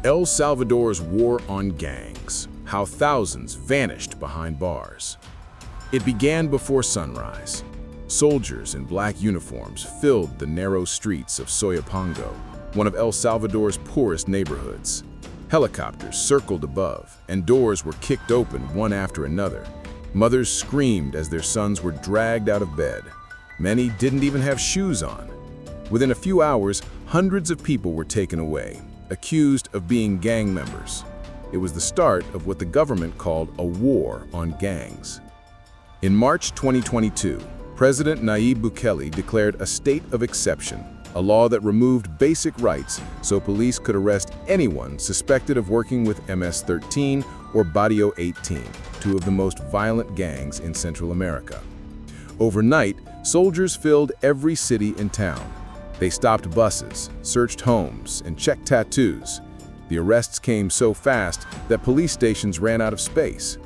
El Salvador's war on gangs, how thousands vanished behind bars. It began before sunrise. Soldiers in black uniforms filled the narrow streets of Soyapango, one of El Salvador's poorest neighborhoods. Helicopters circled above, and doors were kicked open one after another. Mothers screamed as their sons were dragged out of bed. Many didn't even have shoes on. Within a few hours, hundreds of people were taken away, accused of being gang members. It was the start of what the government called a war on gangs. In March 2022, President Nayib Bukele declared a state of exception, a law that removed basic rights so police could arrest anyone suspected of working with MS-13 or Barrio 18, two of the most violent gangs in Central America. Overnight, soldiers filled every city in town. They stopped buses, searched homes, and checked tattoos. The arrests came so fast that police stations ran out of space.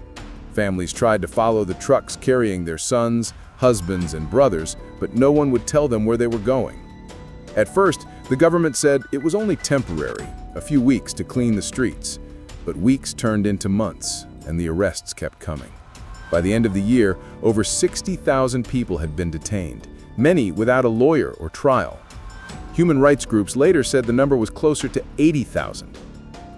Families tried to follow the trucks carrying their sons, husbands, and brothers, but no one would tell them where they were going. At first, the government said it was only temporary, a few weeks to clean the streets. But weeks turned into months, and the arrests kept coming. By the end of the year, over 60,000 people had been detained, many without a lawyer or trial. Human rights groups later said the number was closer to 80,000.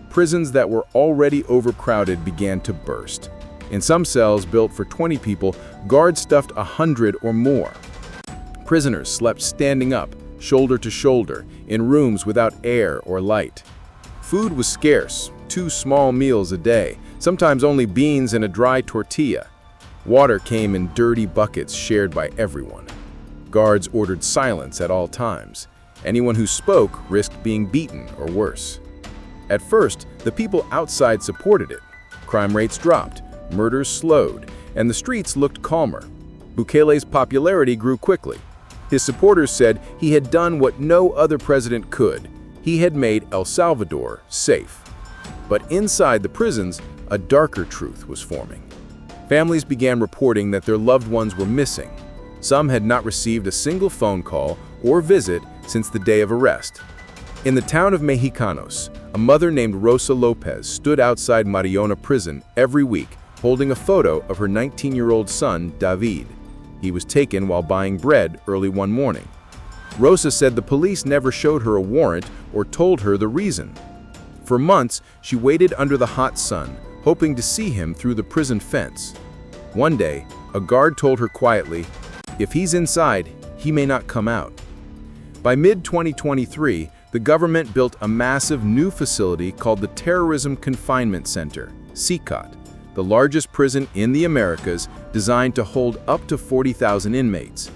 Prisons that were already overcrowded began to burst. In some cells built for 20 people, guards stuffed 100 or more. Prisoners slept standing up, shoulder to shoulder, in rooms without air or light. Food was scarce, 2 small meals a day, sometimes only beans and a dry tortilla. Water came in dirty buckets shared by everyone. Guards ordered silence at all times. Anyone who spoke risked being beaten or worse. At first, the people outside supported it. Crime rates dropped, murders slowed, and the streets looked calmer. Bukele's popularity grew quickly. His supporters said he had done what no other president could. He had made El Salvador safe. But inside the prisons, a darker truth was forming. Families began reporting that their loved ones were missing. Some had not received a single phone call or visit since the day of arrest. In the town of Mexicanos, a mother named Rosa Lopez stood outside Mariona prison every week holding a photo of her 19-year-old son, David. He was taken while buying bread early one morning. Rosa said the police never showed her a warrant or told her the reason. For months, she waited under the hot sun, hoping to see him through the prison fence. One day, a guard told her quietly, "If he's inside, he may not come out." By mid-2023, the government built a massive new facility called the Terrorism Confinement Center, CCOT, the largest prison in the Americas, designed to hold up to 40,000 inmates.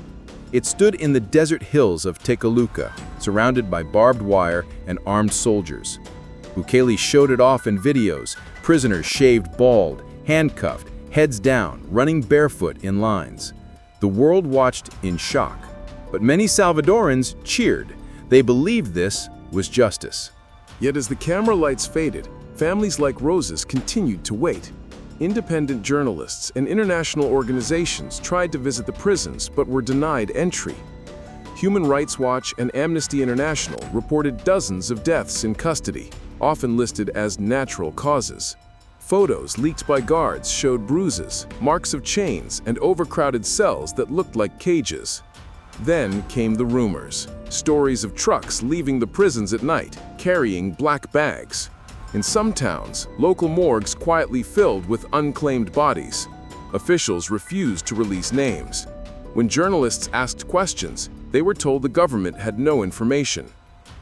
It stood in the desert hills of Tecoluca, surrounded by barbed wire and armed soldiers. Bukele showed it off in videos, prisoners shaved bald, handcuffed, heads down, running barefoot in lines. The world watched in shock, but many Salvadorans cheered. They believed this was justice. Yet as the camera lights faded, families like Rosa's continued to wait. Independent journalists and international organizations tried to visit the prisons but were denied entry. Human Rights Watch and Amnesty International reported dozens of deaths in custody, often listed as natural causes. Photos leaked by guards showed bruises, marks of chains, and overcrowded cells that looked like cages. Then came the rumors, stories of trucks leaving the prisons at night, carrying black bags. In some towns, local morgues quietly filled with unclaimed bodies. Officials refused to release names. When journalists asked questions, they were told the government had no information.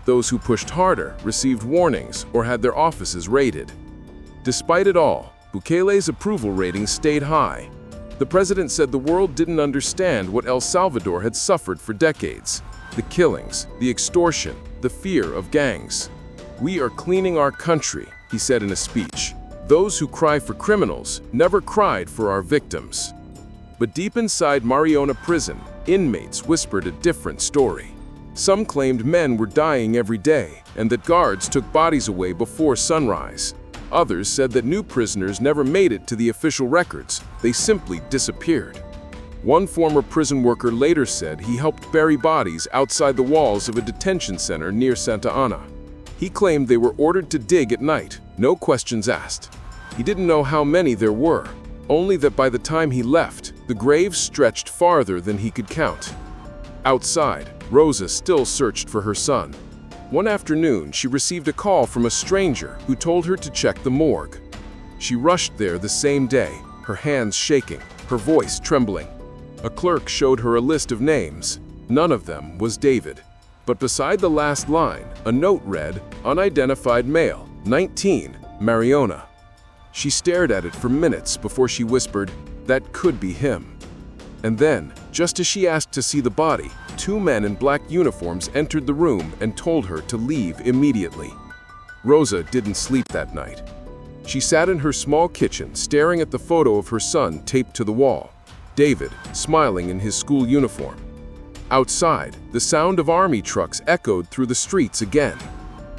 Those who pushed harder received warnings or had their offices raided. Despite it all, Bukele's approval ratings stayed high. The president said the world didn't understand what El Salvador had suffered for decades: the killings, the extortion, the fear of gangs. "We are cleaning our country," he said in a speech. "Those who cry for criminals never cried for our victims." But deep inside Mariona prison, inmates whispered a different story. Some claimed men were dying every day and that guards took bodies away before sunrise. Others said that new prisoners never made it to the official records. They simply disappeared. One former prison worker later said he helped bury bodies outside the walls of a detention center near Santa Ana. He claimed they were ordered to dig at night, no questions asked. He didn't know how many there were, only that by the time he left, the graves stretched farther than he could count. Outside, Rosa still searched for her son. One afternoon, she received a call from a stranger who told her to check the morgue. She rushed there the same day, her hands shaking, her voice trembling. A clerk showed her a list of names. None of them was David. But beside the last line, a note read, "Unidentified male, 19, Mariona." She stared at it for minutes before she whispered, "That could be him." And then, just as she asked to see the body, two men in black uniforms entered the room and told her to leave immediately. Rosa didn't sleep that night. She sat in her small kitchen staring at the photo of her son taped to the wall, David smiling in his school uniform. Outside, the sound of army trucks echoed through the streets again.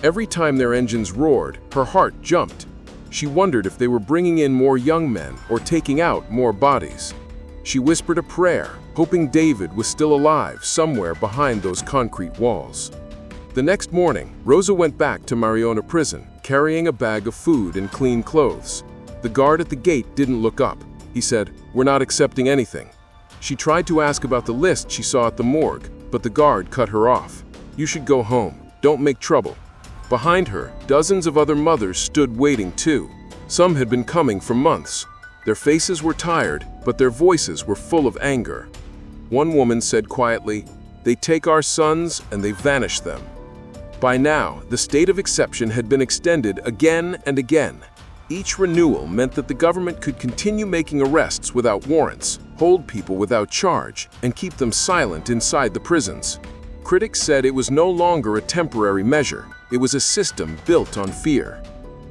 Every time their engines roared, her heart jumped. She wondered if they were bringing in more young men or taking out more bodies. She whispered a prayer, hoping David was still alive somewhere behind those concrete walls. The next morning, Rosa went back to Mariona prison, carrying a bag of food and clean clothes. The guard at the gate didn't look up. He said, "We're not accepting anything." She tried to ask about the list she saw at the morgue, but the guard cut her off. "You should go home. Don't make trouble." Behind her, dozens of other mothers stood waiting too. Some had been coming for months. Their faces were tired, but their voices were full of anger. One woman said quietly, "They take our sons and they vanish them." By now, the state of exception had been extended again and again. Each renewal meant that the government could continue making arrests without warrants, hold people without charge, and keep them silent inside the prisons. Critics said it was no longer a temporary measure. It was a system built on fear.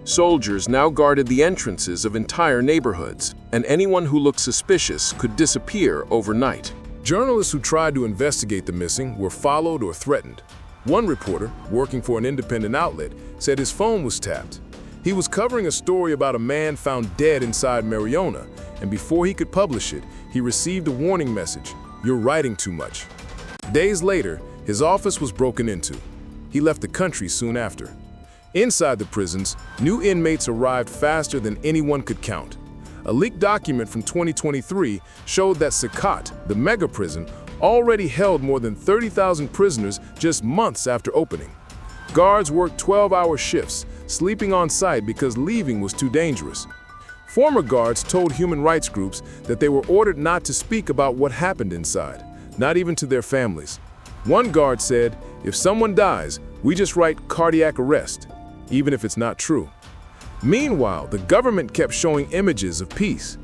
Soldiers now guarded the entrances of entire neighborhoods, and anyone who looked suspicious could disappear overnight. Journalists who tried to investigate the missing were followed or threatened. One reporter, working for an independent outlet, said his phone was tapped. He was covering a story about a man found dead inside Mariona, and before he could publish it, he received a warning message, "You're writing too much." Days later, his office was broken into. He left the country soon after. Inside the prisons, new inmates arrived faster than anyone could count. A leaked document from 2023 showed that Sakat, the mega prison, already held more than 30,000 prisoners just months after opening. Guards worked 12-hour shifts, sleeping on site because leaving was too dangerous. Former guards told human rights groups that they were ordered not to speak about what happened inside, not even to their families. One guard said, "If someone dies, we just write cardiac arrest, even if it's not true." Meanwhile, the government kept showing images of peace.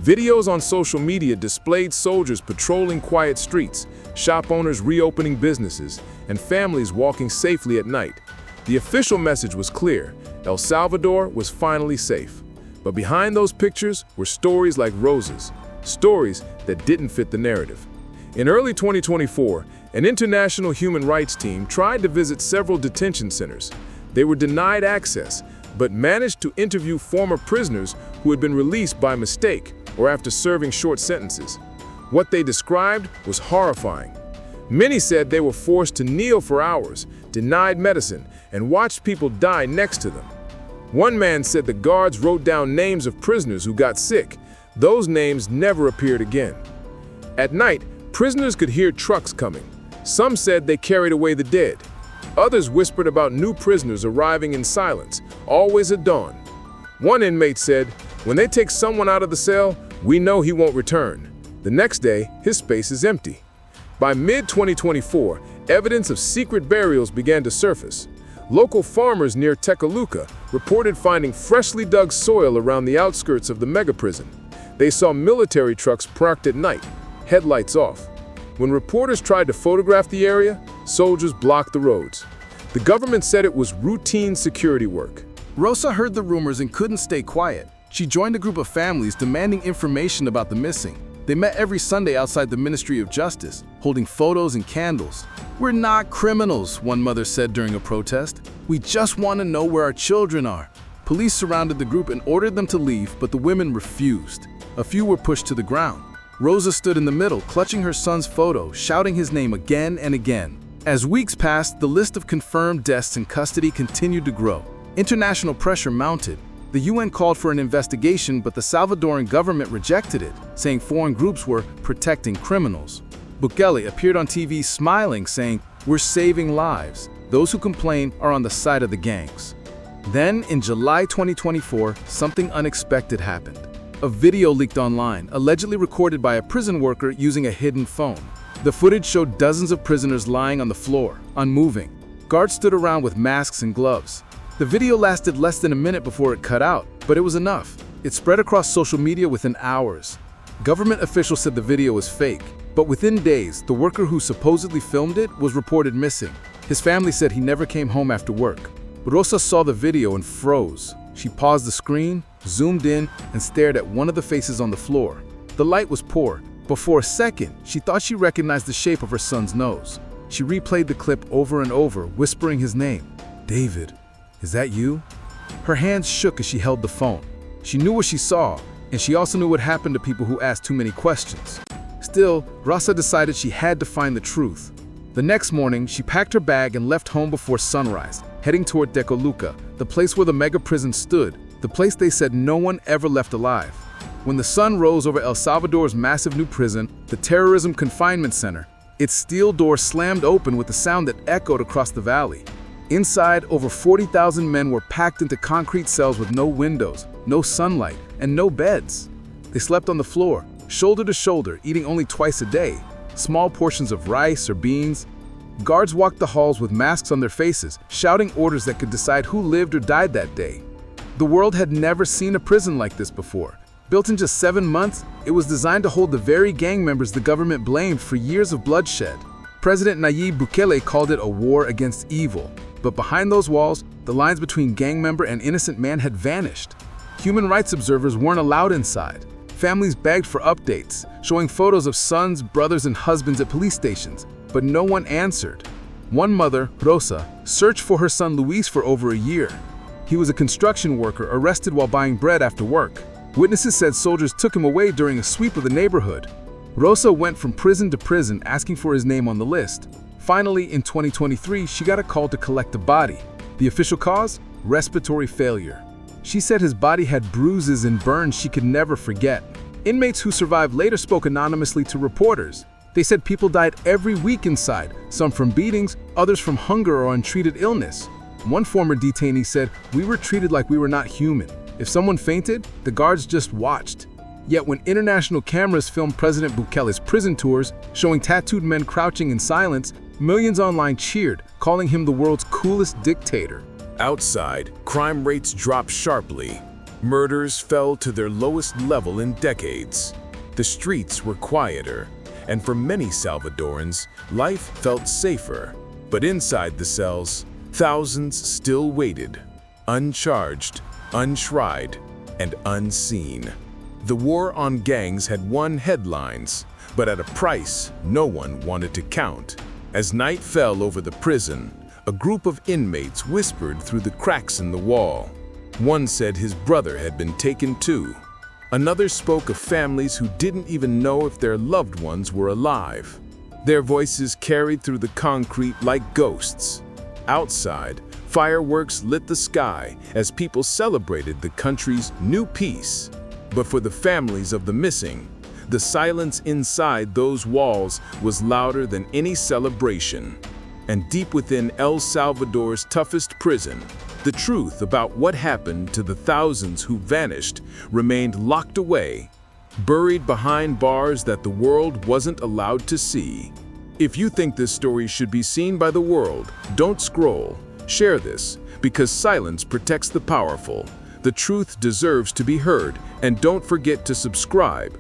Videos on social media displayed soldiers patrolling quiet streets, shop owners reopening businesses, and families walking safely at night. The official message was clear: El Salvador was finally safe. But behind those pictures were stories like Rosa's, stories that didn't fit the narrative. In early 2024, an international human rights team tried to visit several detention centers. They were denied access, but managed to interview former prisoners who had been released by mistake or after serving short sentences. What they described was horrifying. Many said they were forced to kneel for hours, denied medicine, and watched people die next to them. One man said the guards wrote down names of prisoners who got sick. Those names never appeared again. At night, prisoners could hear trucks coming. Some said they carried away the dead. Others whispered about new prisoners arriving in silence, always at dawn. One inmate said, "When they take someone out of the cell, we know he won't return." The next day, his space is empty. By mid-2024, evidence of secret burials began to surface. Local farmers near Tekaluka reported finding freshly dug soil around the outskirts of the mega prison. They saw military trucks parked at night, headlights off. When reporters tried to photograph the area, soldiers blocked the roads. The government said it was routine security work. Rosa heard the rumors and couldn't stay quiet. She joined a group of families demanding information about the missing. They met every Sunday outside the Ministry of Justice, holding photos and candles. "We're not criminals," one mother said during a protest. "We just want to know where our children are." Police surrounded the group and ordered them to leave, but the women refused. A few were pushed to the ground. Rosa stood in the middle, clutching her son's photo, shouting his name again and again. As weeks passed, the list of confirmed deaths in custody continued to grow. International pressure mounted. The UN called for an investigation, but the Salvadoran government rejected it, saying foreign groups were protecting criminals. Bukele appeared on TV smiling, saying, "We're saving lives. Those who complain are on the side of the gangs." Then, in July 2024, something unexpected happened. A video leaked online, allegedly recorded by a prison worker using a hidden phone. The footage showed dozens of prisoners lying on the floor, unmoving. Guards stood around with masks and gloves. The video lasted less than a minute before it cut out, but it was enough. It spread across social media within hours. Government officials said the video was fake, but within days, the worker who supposedly filmed it was reported missing. His family said he never came home after work. Rosa saw the video and froze. She paused the screen, zoomed in, and stared at one of the faces on the floor. The light was poor, but for a second, she thought she recognized the shape of her son's nose. She replayed the clip over and over, whispering his name. "David, is that you?" Her hands shook as she held the phone. She knew what she saw, and she also knew what happened to people who asked too many questions. Still, Rosa decided she had to find the truth. The next morning, she packed her bag and left home before sunrise, heading toward Tecoluca, the place where the mega prison stood, the place they said no one ever left alive. When the sun rose over El Salvador's massive new prison, the Terrorism Confinement Center, its steel door slammed open with a sound that echoed across the valley. Inside, over 40,000 men were packed into concrete cells with no windows, no sunlight, and no beds. They slept on the floor, shoulder to shoulder, eating only twice a day, small portions of rice or beans. Guards walked the halls with masks on their faces, shouting orders that could decide who lived or died that day. The world had never seen a prison like this before. Built in just 7 months, it was designed to hold the very gang members the government blamed for years of bloodshed. President Nayib Bukele called it a war against evil. But behind those walls, the lines between gang member and innocent man had vanished. Human rights observers weren't allowed inside. Families begged for updates, showing photos of sons, brothers, and husbands at police stations, but no one answered. One mother, Rosa, searched for her son Luis for over a year. He was a construction worker arrested while buying bread after work. Witnesses said soldiers took him away during a sweep of the neighborhood. Rosa went from prison to prison asking for his name on the list. Finally, in 2023, she got a call to collect a body. The official cause? Respiratory failure. She said his body had bruises and burns she could never forget. Inmates who survived later spoke anonymously to reporters. They said people died every week inside, some from beatings, others from hunger or untreated illness. One former detainee said, "We were treated like we were not human. If someone fainted, the guards just watched." Yet when international cameras filmed President Bukele's prison tours, showing tattooed men crouching in silence, millions online cheered, calling him the world's coolest dictator. Outside, crime rates dropped sharply. Murders fell to their lowest level in decades. The streets were quieter, and for many Salvadorans, life felt safer. But inside the cells, thousands still waited, uncharged, untried, and unseen. The war on gangs had won headlines, but at a price no one wanted to count. As night fell over the prison, a group of inmates whispered through the cracks in the wall. One said his brother had been taken too. Another spoke of families who didn't even know if their loved ones were alive. Their voices carried through the concrete like ghosts. Outside, fireworks lit the sky as people celebrated the country's new peace. But for the families of the missing, the silence inside those walls was louder than any celebration. And deep within El Salvador's toughest prison, the truth about what happened to the thousands who vanished remained locked away, buried behind bars that the world wasn't allowed to see. If you think this story should be seen by the world, don't scroll. Share this, because silence protects the powerful. The truth deserves to be heard, and don't forget to subscribe